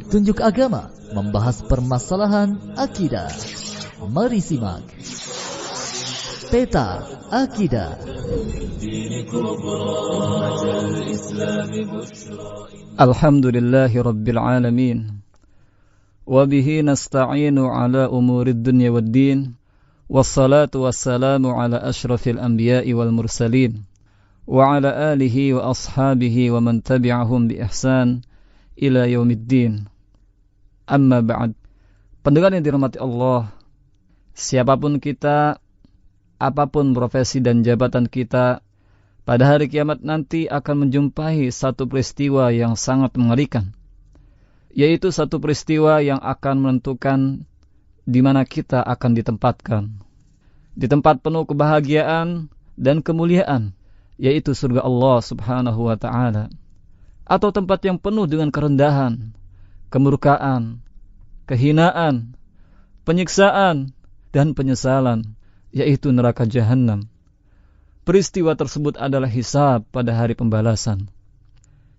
petunjuk agama, membahas permasalahan akidah. Mari simak Peta Akidah. Alhamdulillahi Rabbil Alamin. Wabihi nasta'inu ala umurid dunya waddin. Wassalatu wassalamu ala ashrafil anbiya'i wal mursalin. Wa ala alihi wa ashabihi wa man tabi'ahum bi ihsan ila yaumiddin. Amma ba'd. Pendengar yang dirahmati Allah, siapapun kita, apapun profesi dan jabatan kita, pada hari kiamat nanti akan menjumpai satu peristiwa yang sangat mengerikan, yaitu satu peristiwa yang akan menentukan di mana kita akan ditempatkan. Di tempat penuh kebahagiaan dan kemuliaan, yaitu surga Allah Subhanahu wa ta'ala, atau tempat yang penuh dengan kerendahan, kemurkaan, kehinaan, penyiksaan, dan penyesalan, yaitu neraka Jahannam. Peristiwa tersebut adalah hisab pada hari pembalasan.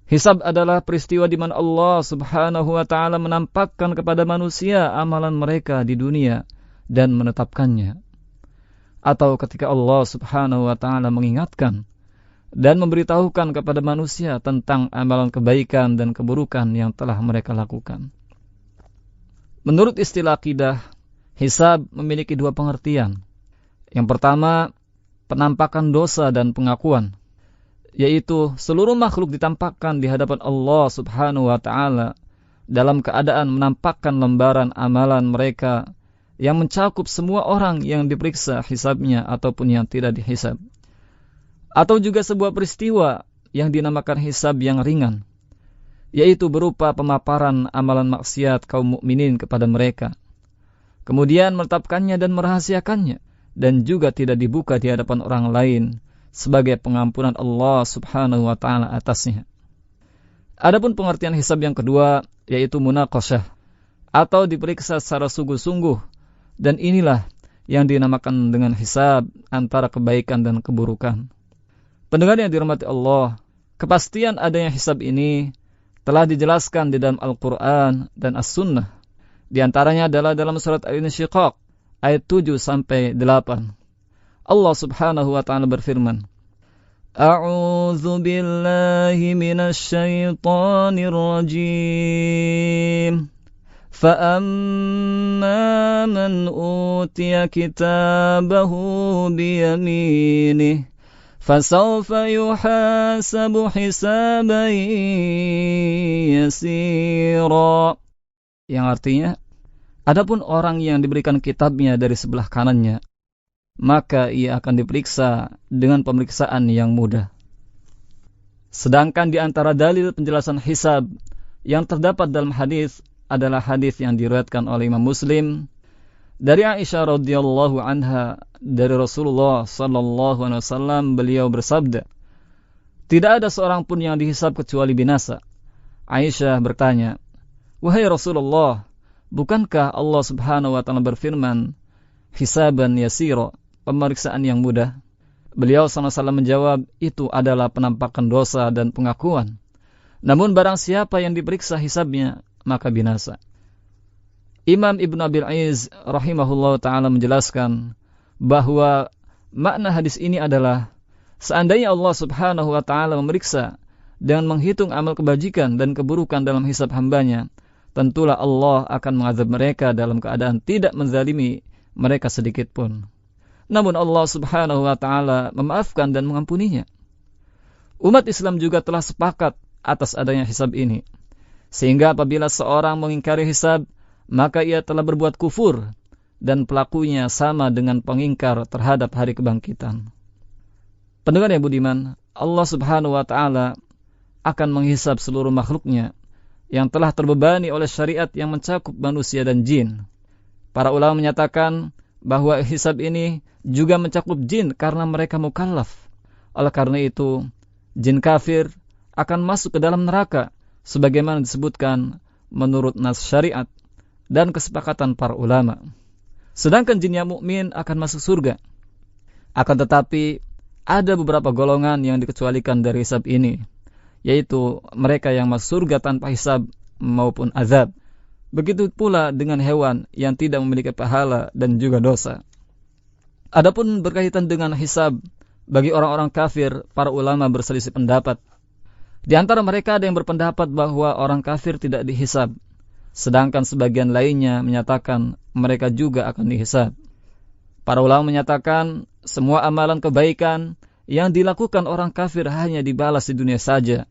Hisab adalah peristiwa di mana Allah Subhanahu wa ta'ala menampakkan kepada manusia amalan mereka di dunia dan menetapkannya. Atau ketika Allah Subhanahu wa ta'ala mengingatkan dan memberitahukan kepada manusia tentang amalan kebaikan dan keburukan yang telah mereka lakukan. Menurut istilah akidah, hisab memiliki dua pengertian. Yang pertama, penampakan dosa dan pengakuan, yaitu seluruh makhluk ditampakkan di hadapan Allah Subhanahu wa ta'ala dalam keadaan menampakkan lembaran amalan mereka yang mencakup semua orang yang diperiksa hisabnya ataupun yang tidak dihisab. Atau juga sebuah peristiwa yang dinamakan hisab yang ringan, yaitu berupa pemaparan amalan maksiat kaum mukminin kepada mereka, kemudian menetapkannya dan merahasiakannya, dan juga tidak dibuka di hadapan orang lain sebagai pengampunan Allah Subhanahu wa ta'ala atasnya. Adapun pengertian hisab yang kedua, yaitu munaqasyah, atau diperiksa secara sungguh-sungguh, dan inilah yang dinamakan dengan hisab antara kebaikan dan keburukan. Pendengar yang dirahmati Allah, kepastian adanya hisab ini telah dijelaskan di dalam Al-Quran dan As-Sunnah. Di antaranya adalah dalam surat Al-Insyiqaq ayat 7-8. Allah Subhanahu wa ta'ala berfirman, A'udzu billahi minasy syaithanir rajim. Fa'amma man utiya kitabahu biyaminih fasawfa yuhasabu hisaban yasira. Yang artinya, adapun orang yang diberikan kitabnya dari sebelah kanannya, maka ia akan diperiksa dengan pemeriksaan yang mudah. Sedangkan di antara dalil penjelasan hisab yang terdapat dalam hadis adalah hadis yang diriwayatkan oleh Imam Muslim dari Aisyah radhiyallahu anha, dari Rasulullah sallallahu alaihi wasallam, beliau bersabda, tidak ada seorang pun yang dihisab kecuali binasa. Aisyah bertanya, wahai Rasulullah, bukankah Allah Subhanahu wa ta'ala berfirman, hisaban yasira, pemeriksaan yang mudah? Beliau sallallahu alaihi wasallam menjawab, itu adalah penampakan dosa dan pengakuan. Namun barang siapa yang diperiksa hisabnya, maka binasa. Imam Ibn Abil Aiz rahimahullah ta'ala menjelaskan bahwa makna hadis ini adalah seandainya Allah Subhanahu wa ta'ala memeriksa dengan menghitung amal kebajikan dan keburukan dalam hisab hambanya, tentulah Allah akan mengazab mereka dalam keadaan tidak menzalimi mereka sedikit pun. Namun Allah Subhanahu wa ta'ala memaafkan dan mengampuninya. Umat Islam juga telah sepakat atas adanya hisab ini, sehingga apabila seorang mengingkari hisab, maka ia telah berbuat kufur, dan pelakunya sama dengan pengingkar terhadap hari kebangkitan. Pendengar yang budiman, Allah Subhanahu wa ta'ala akan menghisab seluruh makhluknya yang telah terbebani oleh syariat yang mencakup manusia dan jin. Para ulama menyatakan bahwa hisab ini juga mencakup jin karena mereka mukallaf. Oleh karena itu, jin kafir akan masuk ke dalam neraka sebagaimana disebutkan menurut nas syariat dan kesepakatan para ulama. Sedangkan jin yang mukmin akan masuk surga. Akan tetapi ada beberapa golongan yang dikecualikan dari hisab ini, yaitu mereka yang masuk surga tanpa hisab maupun azab. Begitu pula dengan hewan yang tidak memiliki pahala dan juga dosa. Adapun berkaitan dengan hisab, bagi orang-orang kafir, para ulama berselisih pendapat. Di antara mereka ada yang berpendapat bahwa orang kafir tidak dihisab, sedangkan sebagian lainnya menyatakan mereka juga akan dihisab. Para ulama menyatakan semua amalan kebaikan yang dilakukan orang kafir hanya dibalas di dunia saja,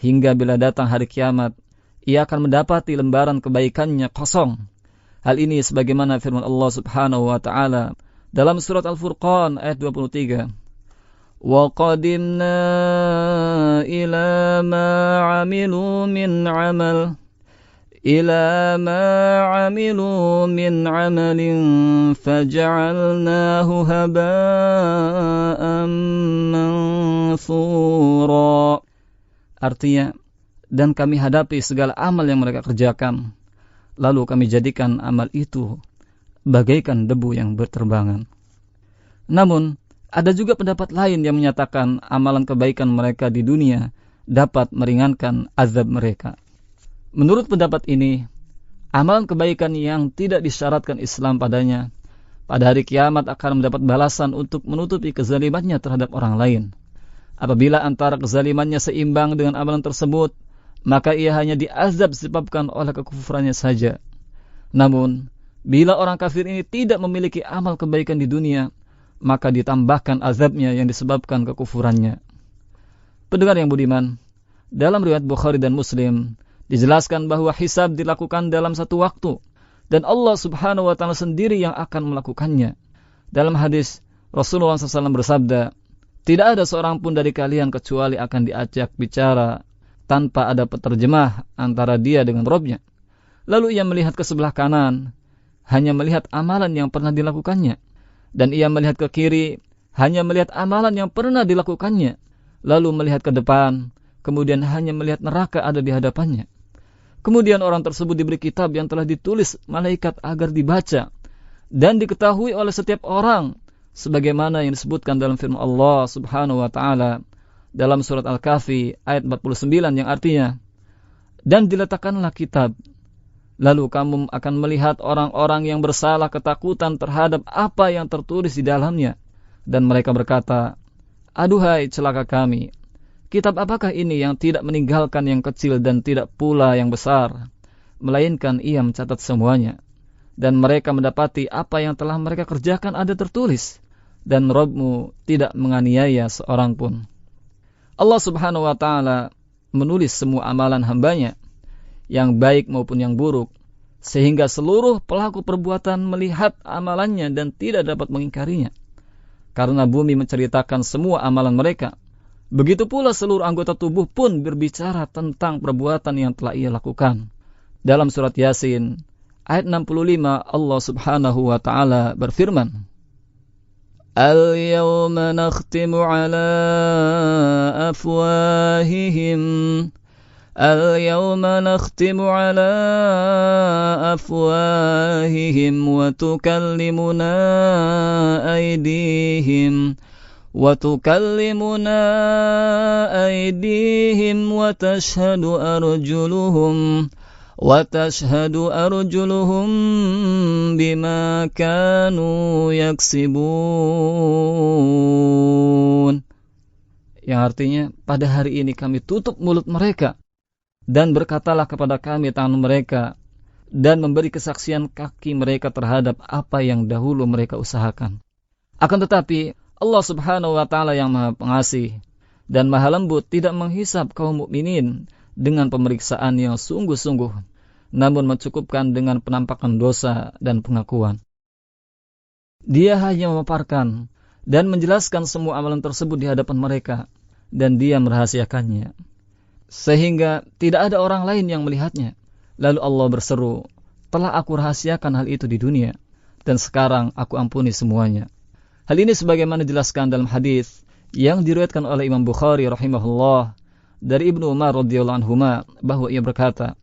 hingga bila datang hari kiamat, ia akan mendapati lembaran kebaikannya kosong. Hal ini sebagaimana firman Allah Subhanahu wa taala dalam surat Al-Furqan ayat 23. Wa qadimna ila ma 'amilu min 'amal faj'alnahu haba'an mansura. Artinya, dan kami hadapi segala amal yang mereka kerjakan, lalu kami jadikan amal itu bagaikan debu yang berterbangan. Namun, ada juga pendapat lain yang menyatakan amalan kebaikan mereka di dunia dapat meringankan azab mereka. Menurut pendapat ini, amalan kebaikan yang tidak disyaratkan Islam padanya, pada hari kiamat akan mendapat balasan untuk menutupi kezalimannya terhadap orang lain. Apabila antara kezalimannya seimbang dengan amalan tersebut, maka ia hanya diazab disebabkan oleh kekufurannya saja. Namun, bila orang kafir ini tidak memiliki amal kebaikan di dunia, maka ditambahkan azabnya yang disebabkan kekufurannya. Pendengar yang budiman, dalam riwayat Bukhari dan Muslim, dijelaskan bahwa hisab dilakukan dalam satu waktu, dan Allah Subhanahu wa ta'ala sendiri yang akan melakukannya. Dalam hadis, Rasulullah SAW bersabda, tidak ada seorang pun dari kalian kecuali akan diajak bicara tanpa ada penerjemah antara dia dengan Robnya. Lalu ia melihat ke sebelah kanan, hanya melihat amalan yang pernah dilakukannya. Dan ia melihat ke kiri, hanya melihat amalan yang pernah dilakukannya. Lalu melihat ke depan, kemudian hanya melihat neraka ada di hadapannya. Kemudian orang tersebut diberi kitab yang telah ditulis malaikat agar dibaca dan diketahui oleh setiap orang, sebagaimana yang disebutkan dalam firman Allah Subhanahu wa ta'ala dalam surat Al-Kahfi ayat 49 yang artinya, dan diletakkanlah kitab, lalu kamu akan melihat orang-orang yang bersalah ketakutan terhadap apa yang tertulis di dalamnya, dan mereka berkata, aduhai celaka kami, kitab apakah ini yang tidak meninggalkan yang kecil dan tidak pula yang besar, melainkan ia mencatat semuanya. Dan mereka mendapati apa yang telah mereka kerjakan ada tertulis, dan Rabb-Mu tidak menganiaya seorang pun. Allah Subhanahu wa ta'ala menulis semua amalan hambanya, yang baik maupun yang buruk, sehingga seluruh pelaku perbuatan melihat amalannya dan tidak dapat mengingkarinya. Karena bumi menceritakan semua amalan mereka, begitu pula seluruh anggota tubuh pun berbicara tentang perbuatan yang telah ia lakukan. Dalam surat Yasin ayat 65, Allah Subhanahu wa ta'ala berfirman, Al-yawma nakhtimu ala afwahihim اليوم نختم على أفواههم وتكلمنا أيديهم وتشهد أرجلهم بما كانوا يكسبون. Yang artinya, pada hari ini kami tutup mulut mereka, dan berkatalah kepada kami tangan mereka, dan memberi kesaksian kaki mereka terhadap apa yang dahulu mereka usahakan. Akan tetapi, Allah Subhanahu wa ta'ala yang maha pengasih dan maha lembut tidak menghisab kaum mukminin dengan pemeriksaan yang sungguh-sungguh, namun mencukupkan dengan penampakan dosa dan pengakuan. Dia hanya memaparkan dan menjelaskan semua amalan tersebut di hadapan mereka, dan dia merahasiakannya, sehingga tidak ada orang lain yang melihatnya. Lalu Allah berseru, telah aku rahasiakan hal itu di dunia, dan sekarang aku ampuni semuanya. Hal ini sebagaimana dijelaskan dalam hadis yang diriwayatkan oleh Imam Bukhari rahimahullah dari Ibnu Umar radhiyallahu anhuma, bahwa ia berkata,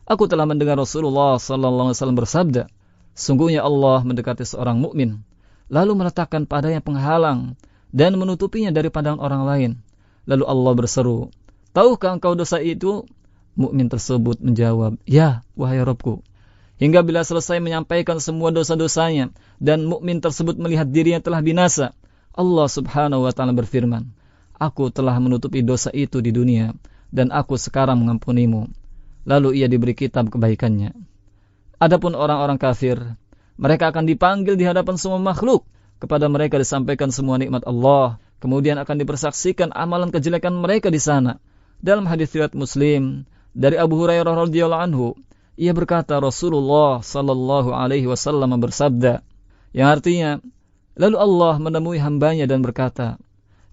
aku telah mendengar Rasulullah sallallahu alaihi wasallam bersabda, sungguhnya Allah mendekati seorang mukmin, lalu meletakkan padanya penghalang dan menutupinya dari pandangan orang lain. Lalu Allah berseru, tahukah engkau dosa itu? mukmin tersebut menjawab, "Ya, wahai Rabbku." Hingga bila selesai menyampaikan semua dosa-dosanya dan mukmin tersebut melihat dirinya telah binasa, Allah Subhanahu wa taala berfirman, "Aku telah menutupi dosa itu di dunia dan aku sekarang mengampunimu." Lalu ia diberi kitab kebaikannya. Adapun orang-orang kafir, mereka akan dipanggil di hadapan semua makhluk. Kepada mereka disampaikan semua nikmat Allah, kemudian akan dipersaksikan amalan kejelekan mereka di sana. Dalam hadis riwayat Muslim dari Abu Hurairah radhiyallahu anhu, ia berkata, Rasulullah sallallahu alaihi wasallam bersabda, yang artinya, lalu Allah menemui hambanya dan berkata,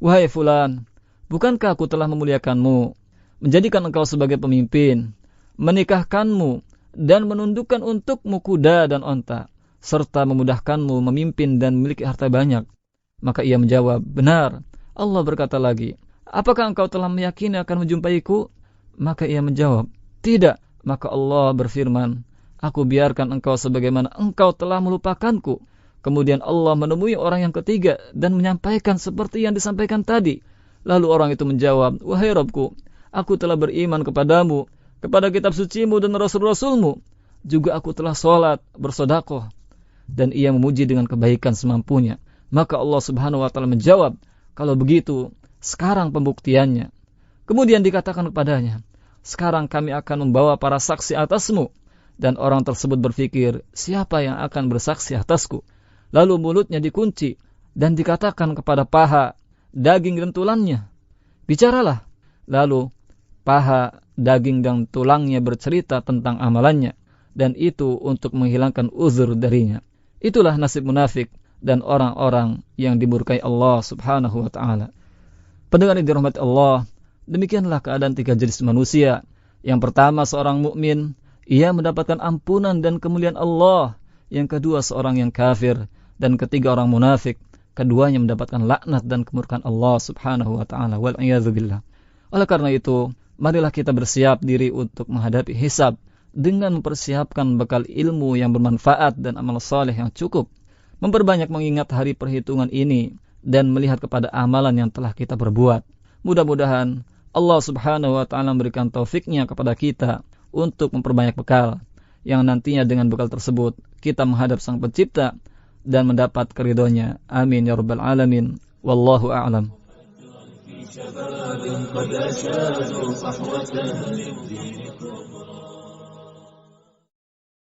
"Wahai fulan, bukankah aku telah memuliakanmu, menjadikan engkau sebagai pemimpin, menikahkanmu dan menundukkan untukmu kuda dan onta, serta memudahkanmu memimpin dan memiliki harta banyak?" Maka ia menjawab, "Benar." Allah berkata lagi, "Apakah engkau telah meyakini akan menjumpaiku?" Maka ia menjawab, "Tidak." Maka Allah berfirman, "Aku biarkan engkau sebagaimana engkau telah melupakanku." Kemudian Allah menemui orang yang ketiga dan menyampaikan seperti yang disampaikan tadi. Lalu orang itu menjawab, "Wahai Rabbku, aku telah beriman kepadamu, kepada kitab sucimu dan rasul-rasulmu. Juga aku telah sholat, bersedekah." Dan ia memuji dengan kebaikan semampunya. Maka Allah Subhanahu wa taala menjawab, "Kalau begitu, sekarang pembuktiannya." Kemudian dikatakan kepadanya, "Sekarang kami akan membawa para saksi atasmu." Dan orang tersebut berpikir, "Siapa yang akan bersaksi atasku?" Lalu mulutnya dikunci dan dikatakan kepada paha, daging dan tulangnya, "Bicaralah." Lalu paha, daging dan tulangnya bercerita tentang amalannya, dan itu untuk menghilangkan uzur darinya. Itulah nasib munafik dan orang-orang yang dimurkai Allah Subhanahu wa taala. Pendengar yang dirahmati Allah, demikianlah keadaan tiga jenis manusia. Yang pertama seorang mukmin, ia mendapatkan ampunan dan kemuliaan Allah. Yang kedua seorang yang kafir, dan ketiga orang munafik, keduanya mendapatkan laknat dan kemurkaan Allah Subhanahu wa taala. Wal iyadzu billah. Oleh karena itu, marilah kita bersiap diri untuk menghadapi hisab dengan mempersiapkan bekal ilmu yang bermanfaat dan amal saleh yang cukup. Memperbanyak mengingat hari perhitungan ini dan melihat kepada amalan yang telah kita perbuat. Mudah-mudahan Allah Subhanahu wa taala memberikan taufiknya kepada kita untuk memperbanyak bekal yang nantinya dengan bekal tersebut kita menghadap Sang Pencipta dan mendapat keridhonya. Amin ya rabbal alamin. Wallahu a'lam.